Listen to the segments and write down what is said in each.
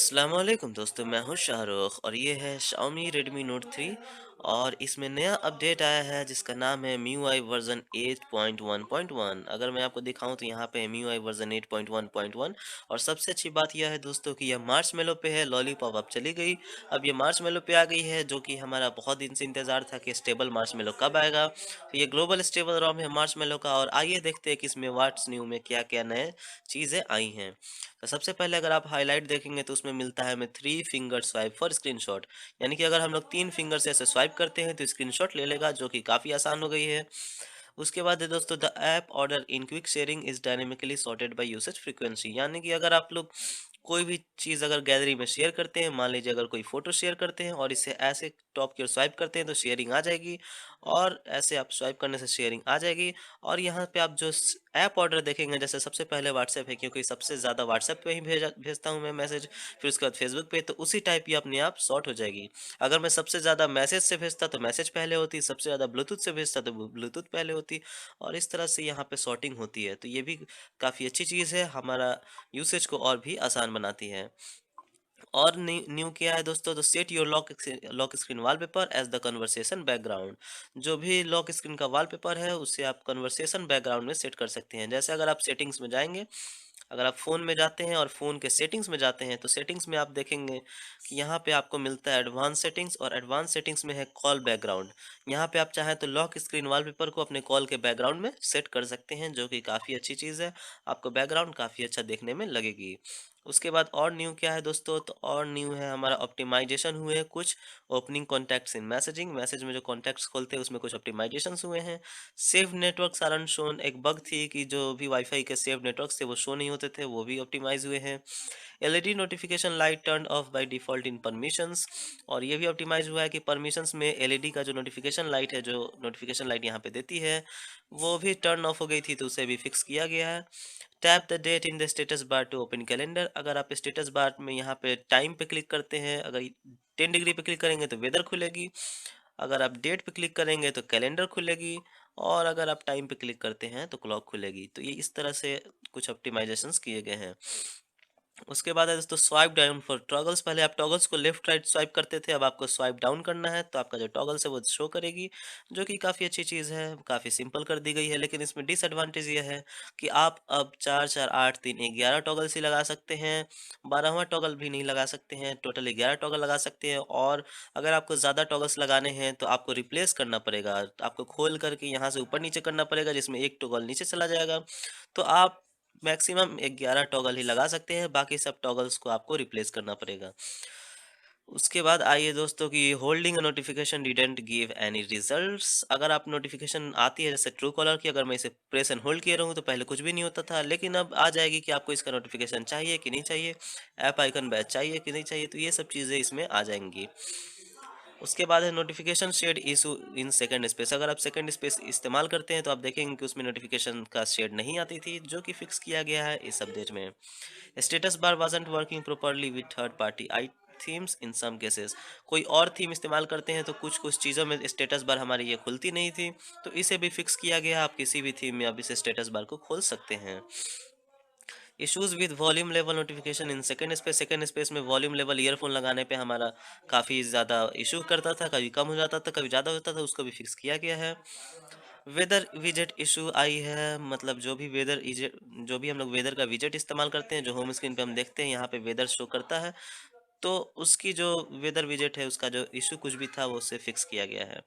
अस्सलाम वालेकुम दोस्तों, मैं हूं शाहरुख और ये है Xiaomi Redmi Note 3। और इसमें नया अपडेट आया है जिसका नाम है MIUI वर्जन 8.1.1। अगर मैं आपको दिखाऊं तो यहाँ पे है MIUI वर्जन 8.1.1। और सबसे अच्छी बात यह है दोस्तों कि यह मार्शमेलो पे है, लॉलीपॉप अब चली गई। अब ये मार्शमेलो पे आ गई है, जो कि हमारा बहुत दिन से इंतजार था कि स्टेबल मार्शमेलो कब आएगा। तो ये ग्लोबल स्टेबल रोम है मार्शमेलो का। और आइए देखते हैं कि इसमें व्हाट्स न्यू में क्या क्या नए चीज़ें आई हैं। तो सबसे पहले अगर आप हाईलाइट देखेंगे तो उसमें मिलता है हमें 3 फिंगर स्वाइप फॉर स्क्रीनशॉट। यानी कि अगर हम लोग 3 फिंगर से ऐसे स्वाइप करते हैं तो स्क्रीनशॉट ले लेगा, जो कि काफ़ी आसान हो गई है। उसके बाद है दोस्तों, the app order in quick sharing is dynamically sorted by usage frequency. यानी कि अगर आप लोग कोई भी चीज़ अगर गैलरी में शेयर करते हैं, मान लीजिए अगर कोई फोटो शेयर करते हैं और इसे ऐसे टॉप की ओर स्वाइप करते हैं तो शेयरिंग आ जाएगी। और ऐसे आप स्वाइप करने से शेयरिंग आ जाएगी। और यहाँ पे आप जो ऐप ऑर्डर देखेंगे, जैसे सबसे पहले व्हाट्सएप है, क्योंकि सबसे ज़्यादा व्हाट्सएप पे ही भेजता हूँ मैं मैसेज। फिर उसके बाद फेसबुक पे, तो उसी टाइप की अपने आप सॉर्ट हो जाएगी। अगर मैं सबसे ज़्यादा मैसेज से भेजता तो मैसेज पहले होती, सबसे ज़्यादा ब्लूटूथ से भेजता तो ब्लूटूथ पहले होती। और इस तरह से यहाँ पे सॉर्टिंग होती है, तो ये भी काफ़ी अच्छी चीज़ है, हमारा यूसेज को और भी आसान बनाती है। और न्यू क्या है दोस्तों, तो set your lock screen wallpaper as the conversation background. जो भी लॉक स्क्रीन का वॉलपेपर है उसे आप कन्वर्सेशन बैकग्राउंड में सेट कर सकते हैं। जैसे अगर आप सेटिंग्स में जाएंगे, अगर आप फ़ोन में जाते हैं और फ़ोन के सेटिंग्स में जाते हैं, तो सेटिंग्स में आप देखेंगे कि यहाँ पे आपको मिलता है एडवांस सेटिंग्स। और एडवांस सेटिंग्स में है कॉल बैकग्राउंड। यहाँ पे आप चाहें तो लॉक स्क्रीन वॉलपेपर को अपने कॉल के बैकग्राउंड में सेट कर सकते हैं, जो कि काफ़ी अच्छी चीज़ है। आपको बैकग्राउंड काफ़ी अच्छा देखने में लगेगी। उसके बाद और न्यू क्या है दोस्तों, तो और न्यू है हमारा ऑप्टिमाइजेशन हुए हैं कुछ ओपनिंग कॉन्टैक्ट्स इन मैसेजिंग। मैसेज में जो कॉन्टैक्ट्स खोलते हैं उसमें कुछ ऑप्टिमाइजेशंस हुए हैं। सेव नेटवर्क्स आर अनशोन, एक बग थी कि जो भी वाईफाई के सेव नेटवर्क्स थे वो शो नहीं होते थे, वो भी ऑप्टिमाइज हुए हैं। LED notification light turn off by default in permissions. और ये भी ऑप्टिमाइज हुआ है कि परमिशंस में एलईडी का जो नोटिफिकेशन लाइट है, जो नोटिफिकेशन लाइट यहाँ पे देती है, वो भी टर्न ऑफ हो गई थी, तो उसे भी फिक्स किया गया है। Tap the date in the status bar to open calendar. अगर आप स्टेटस बार में यहाँ पे टाइम पे क्लिक करते हैं, अगर 10 डिग्री पे क्लिक करेंगे तो वेदर खुलेगी। अगर आप डेट पे क्लिक करेंगे तो कैलेंडर खुलेगी। और अगर आप टाइम पे क्लिक करते हैं तो क्लॉक खुलेगी। तो ये इस तरह से कुछ ऑप्टिमाइजेशंस किए गए हैं। उसके बाद है दोस्तों स्वाइप डाउन फॉर टॉगल्स। पहले आप टॉगल्स को लेफ्ट राइट स्वाइप करते थे, अब आपको स्वाइप डाउन करना है तो आपका जो टॉगल्स है वो शो करेगी, जो कि काफ़ी अच्छी चीज़ है, काफ़ी सिंपल कर दी गई है। लेकिन इसमें डिसएडवांटेज ये है कि आप अब 4 4 8 3 11 टॉगल्स ही लगा सकते हैं, 12वां टॉगल भी नहीं लगा सकते हैं। टोटल 11 टॉगल लगा सकते हैं। और अगर आपको ज़्यादा टॉगल्स लगाने हैं तो आपको रिप्लेस करना पड़ेगा, तो आपको खोल करके यहाँ से ऊपर नीचे करना पड़ेगा, जिसमें एक टॉगल नीचे चला जाएगा। तो आप मैक्सिमम 11 टॉगल ही लगा सकते हैं, बाकी सब टॉगल्स को आपको रिप्लेस करना पड़ेगा। उसके बाद आइए दोस्तों कि holding a notification didn't give any results. अगर आप नोटिफिकेशन आती है जैसे ट्रू कॉलर की, अगर मैं इसे प्रेस एंड होल्ड किए रहूँ तो पहले कुछ भी नहीं होता था, लेकिन अब आ जाएगी कि आपको इसका नोटिफिकेशन चाहिए कि नहीं चाहिए, ऐप आइकन बैच चाहिए कि नहीं चाहिए, तो ये सब चीज़ें इसमें आ जाएंगी। उसके बाद है notification shade issue in second space. अगर आप सेकंड स्पेस इस्तेमाल करते हैं तो आप देखेंगे कि उसमें नोटिफिकेशन का शेड नहीं आती थी, जो कि फिक्स किया गया है इस अपडेट में। Status bar wasn't working properly with third party I themes in some cases. कोई और थीम इस्तेमाल करते हैं तो कुछ कुछ चीज़ों में स्टेटस बार हमारी ये खुलती नहीं थी, तो इसे भी फिक्स किया गया। आप किसी भी थीम में अब इस स्टेटस बार को खोल सकते हैं। Issues with volume level notification in second space में वॉल्यूम लेवल ईयरफोन लगाने पे हमारा काफ़ी ज़्यादा इशू करता था, कभी कम हो जाता था, कभी ज़्यादा होता था, उसको भी फिक्स किया गया है। वेदर विजेट इशू आई है, मतलब जो भी हम लोग वेदर का विजेट इस्तेमाल करते हैं, जो होम स्क्रीन पे हम देखते हैं यहाँ पे वेदर शो करता है, तो उसकी जो वेदर विजेट है उसका जो इशू कुछ भी था वो उससे फिक्स किया गया है।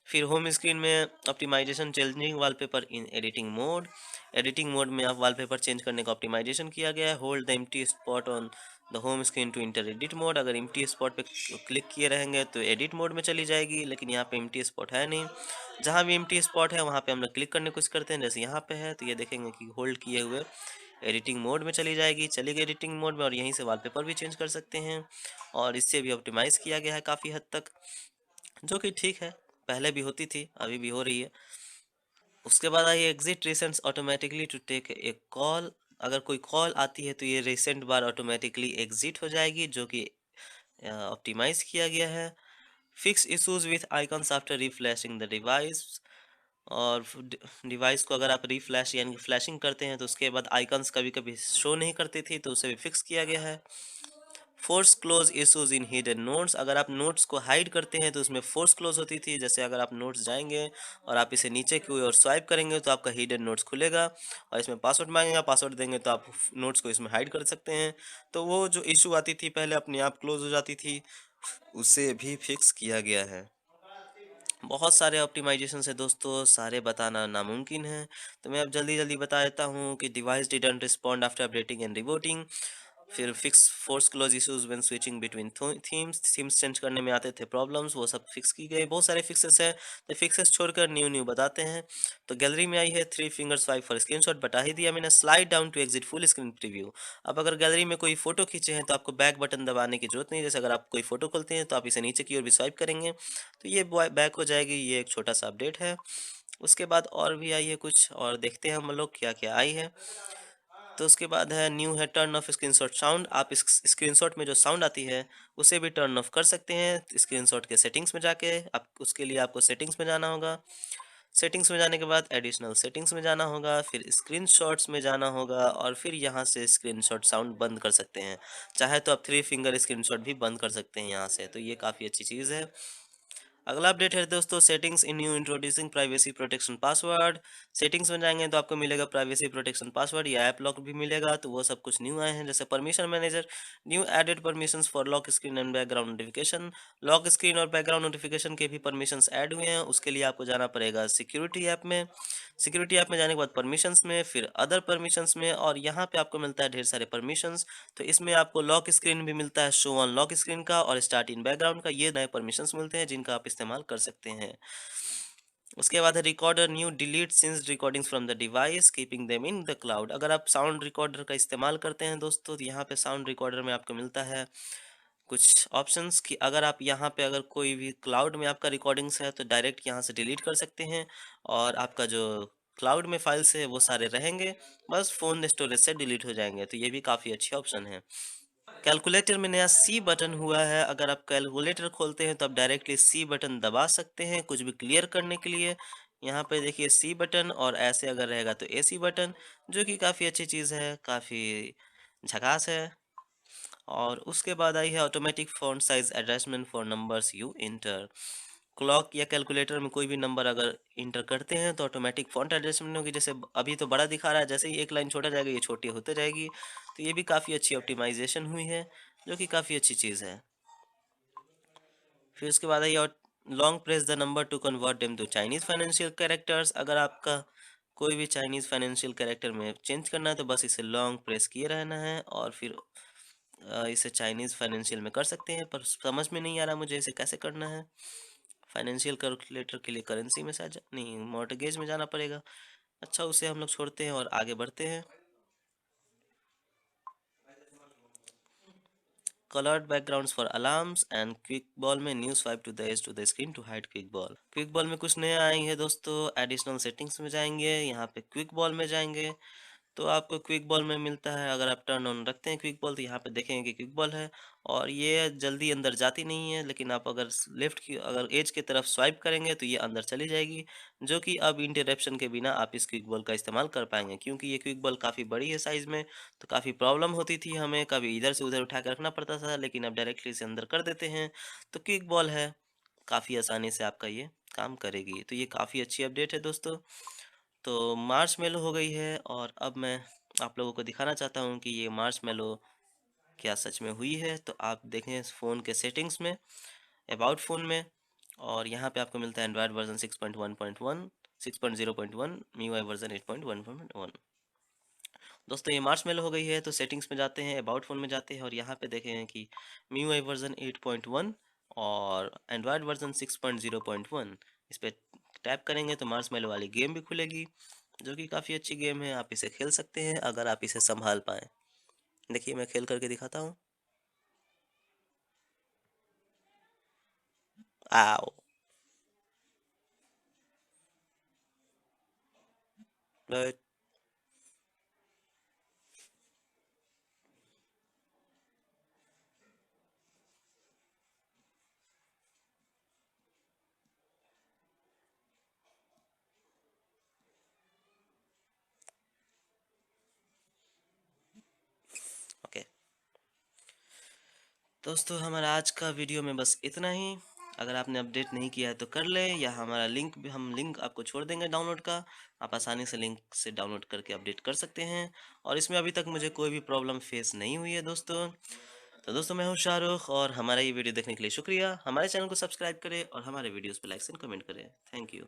फिर होम स्क्रीन में optimisation changing wallpaper in editing mode. Editing mode में आप वॉलपेपर चेंज करने का ऑप्टिमाइजेशन किया गया है। Hold the empty spot on the home screen to enter edit mode. अगर एम्प्टी स्पॉट पे क्लिक किए रहेंगे तो एडिट मोड में चली जाएगी, लेकिन यहाँ पे एम्प्टी स्पॉट है नहीं। जहाँ भी एम्प्टी स्पॉट है वहाँ पे हम लोग क्लिक करने की कोशिश करते हैं, जैसे यहाँ पे है तो ये देखेंगे कि होल्ड किए हुए एडिटिंग मोड में चली जाएगी, चली गई एडिटिंग मोड में, और यहीं से वॉलपेपर भी चेंज कर सकते हैं। और इससे भी ऑप्टिमाइज़ किया गया है काफ़ी हद तक, जो कि ठीक है, पहले भी होती थी अभी भी हो रही है। उसके बाद I exit recents automatically to take a call. अगर कोई कॉल आती है तो ये रिसेंट बार ऑटोमेटिकली एग्जिट हो जाएगी, जो कि ऑप्टिमाइज किया गया है। Fix issues with icons after reflashing the device. और डिवाइस को अगर आप रिफ्लैश यानी फ्लैशिंग करते हैं तो उसके बाद आइकन्स कभी कभी शो नहीं करती थी, तो उसे भी फिक्स किया गया है। Force close issues in hidden notes, अगर आप नोट्स को हाइड करते हैं तो उसमें फोर्स क्लोज होती थी। जैसे अगर आप नोट्स जाएंगे और आप इसे नीचे की ओर स्वाइप करेंगे तो आपका हिडन नोट्स खुलेगा और इसमें पासवर्ड मांगेगा, पासवर्ड देंगे तो आप नोट्स को इसमें हाइड कर सकते हैं। तो वो जो इशू आती थी पहले अपने आप क्लोज हो जाती थी, उसे भी फिक्स किया गया है। बहुत सारे ऑप्टिमाइजेशन है दोस्तों, सारे बताना नामुमकिन है, तो मैं अब जल्दी जल्दी बता देता हूँ कि device didn't respond after updating and rebooting. फिर fix force close issues when switching between themes change करने में आते थे प्रॉब्लम्स, वो सब फिक्स की गई। बहुत सारे फिक्सेस हैं, तो फिक्सेस छोड़कर न्यू न्यू बताते हैं। तो गैलरी में आई है 3 फिंगर स्वाइप फॉर स्क्रीनशॉट, बता ही दिया मैंने। Slide down to exit full screen preview, अब अगर गैलरी में कोई फोटो खींचे हैं तो आपको बैक बटन दबाने की जरूरत नहीं। जैसे अगर आप कोई फोटो खोलते हैं तो आप इसे नीचे की ओर भी स्वाइप करेंगे तो ये बैक हो जाएगी। ये एक छोटा सा अपडेट है। उसके बाद और भी आई है कुछ, और देखते हैं हम लोग क्या क्या आई है। तो उसके बाद है न्यू है टर्न ऑफ स्क्रीनशॉट साउंड, आप इस स्क्रीनशॉट में जो साउंड आती है उसे भी टर्न ऑफ कर सकते हैं स्क्रीनशॉट के सेटिंग्स में जाके। आप उसके लिए आपको सेटिंग्स में जाना होगा। सेटिंग्स में जाने के बाद एडिशनल सेटिंग्स में जाना होगा, फिर स्क्रीनशॉट्स में जाना होगा और फिर यहाँ से स्क्रीनशॉट साउंड बंद कर सकते हैं। चाहे तो आप 3 फिंगर स्क्रीनशॉट भी बंद कर सकते हैं यहाँ से, तो ये काफ़ी अच्छी चीज़ है। अगला अपडेट है दोस्तों सेटिंग्स इन new introducing privacy protection password. Settings में जाएंगे तो आपको मिलेगा प्राइवेसी प्रोटेक्शन पासवर्ड या ऐप लॉक भी मिलेगा, तो वो सब कुछ न्यू आए हैं। जैसे permission manager, new added permissions for lock screen and background notification. Lock screen और बैकग्राउंड नोटिफिकेशन के भी परमिशंस ऐड हुए हैं। उसके लिए आपको जाना पड़ेगा सिक्योरिटी ऐप में। सिक्योरिटी ऐप में जाने के बाद परमिशंस में, फिर अदर परमिशंस में, और यहाँ पे आपको मिलता है ढेर सारे परमिशंस। तो इसमें आपको लॉक स्क्रीन भी मिलता है, शो ऑन लॉक स्क्रीन का और स्टार्ट इन बैकग्राउंड का, ये नए परमिशंस मिलते हैं जिनका आप इस्तेमाल कर सकते हैं। उसके बाद है recorder new delete since recordings from the device keeping them in the cloud. अगर आप साउंड रिकॉर्डर का इस्तेमाल करते हैं दोस्तों, तो यहाँ पे साउंड रिकॉर्डर में आपको मिलता है कुछ ऑप्शंस कि अगर आप यहाँ पे अगर कोई भी क्लाउड में आपका रिकॉर्डिंग्स है तो डायरेक्ट यहाँ से डिलीट कर सकते हैं और आपका जो क्लाउड में फाइल्स है वो सारे रहेंगे, बस फ़ोन स्टोरेज से डिलीट हो जाएंगे। तो ये भी काफ़ी अच्छी ऑप्शन है। कैलकुलेटर में नया सी बटन हुआ है, अगर आप कैलकुलेटर खोलते हैं तो आप डायरेक्टली सी बटन दबा सकते हैं कुछ भी क्लियर करने के लिए। यहाँ पे देखिए सी बटन, और ऐसे अगर रहेगा तो ए सी बटन, जो कि काफ़ी अच्छी चीज़ है, काफ़ी झकास है। और उसके बाद आई है automatic font size adjustment for numbers you inter. Clock या कैलकुलेटर में कोई भी नंबर अगर इंटर करते हैं तो ऑटोमेटिक फॉन्ट एडजस्टमेंट होगी। जैसे अभी तो बड़ा दिखा रहा है, जैसे ही एक लाइन छोटा जाएगा ये छोटी होते जाएगी। तो ये भी काफ़ी अच्छी ऑप्टिमाइजेशन हुई है, जो कि काफ़ी अच्छी चीज़ है। फिर उसके बाद आई और long press the number to convert them to Chinese financial characters. अगर आपका कोई भी चाइनीज़ फाइनेंशियल कैरेक्टर में चेंज करना है तो बस इसे लॉन्ग प्रेस किए रहना है और फिर इसे चाइनीज़ फाइनेंशियल में कर सकते हैं। पर समझ में नहीं आ रहा मुझे इसे कैसे करना है। फाइनेंशियल कैलकुलेटर के लिए करेंसी में शायद नहीं, मॉर्टगेज में जाना पड़ेगा। अच्छा, उसे हम लोग छोड़ते हैं और आगे बढ़ते हैं। Coloured backgrounds for alarms and quick ball में new swipe to the edge to the screen to hide quick ball. Quick ball में कुछ नया आई है दोस्तों। एडिशनल सेटिंग्स में जाएंगे, यहाँ पे क्विक बॉल में जाएंगे तो आपको क्विक बॉल में मिलता है। अगर आप टर्न ऑन रखते हैं क्विक बॉल तो यहाँ पे देखेंगे कि क्विक बॉल है और ये जल्दी अंदर जाती नहीं है, लेकिन आप अगर लेफ्ट की अगर एज की तरफ स्वाइप करेंगे तो ये अंदर चली जाएगी, जो कि अब इंटरप्शन के बिना आप इस क्विक बॉल का इस्तेमाल कर पाएंगे। क्योंकि ये क्विक बॉल काफ़ी बड़ी है साइज़ में, तो काफ़ी प्रॉब्लम होती थी हमें, कभी इधर से उधर उठा कर रखना पड़ता था, लेकिन अब डायरेक्टली इसे अंदर कर देते हैं। तो क्विक बॉल है, काफ़ी आसानी से आपका ये काम करेगी। तो ये काफ़ी अच्छी अपडेट है दोस्तों। तो मार्शमैलो हो गई है और अब मैं आप लोगों को दिखाना चाहता हूँ कि ये मार्शमैलो क्या सच में हुई है। तो आप देखें इस फ़ोन के सेटिंग्स में, अबाउट फ़ोन में, और यहाँ पे आपको मिलता है एंड्रॉयड वर्जन 6.1.1, 6.0.1, MIUI वर्जन 8.1.1। दोस्तों ये मार्शमैलो हो गई है। तो सेटिंग्स में जाते हैं, अबाउट फ़ोन में जाते हैं और यहाँ पे देखें हैं कि MIUI वर्जन 8.1 और एंड्रॉयड वर्जन 6.0.1, इस पर टैप करेंगे तो मार्शमैलो वाली गेम भी खुलेगी, जो कि काफ़ी अच्छी गेम है। आप इसे खेल सकते हैं अगर आप इसे संभाल पाएँ। देखिए मैं खेल करके दिखाता हूँ। आओ। राइट। ओके। दोस्तों हमारा आज का वीडियो में बस इतना ही। अगर आपने अपडेट नहीं किया है तो कर ले, या हमारा लिंक भी, हम लिंक आपको छोड़ देंगे डाउनलोड का। आप आसानी से लिंक से डाउनलोड करके अपडेट कर सकते हैं। और इसमें अभी तक मुझे कोई भी प्रॉब्लम फेस नहीं हुई है दोस्तों। तो दोस्तों मैं हूं शाहरुख, और हमारा ये वीडियो देखने के लिए शुक्रिया। हमारे चैनल को सब्सक्राइब करें और हमारे वीडियोस पे लाइक एंड कमेंट करें। Thank you.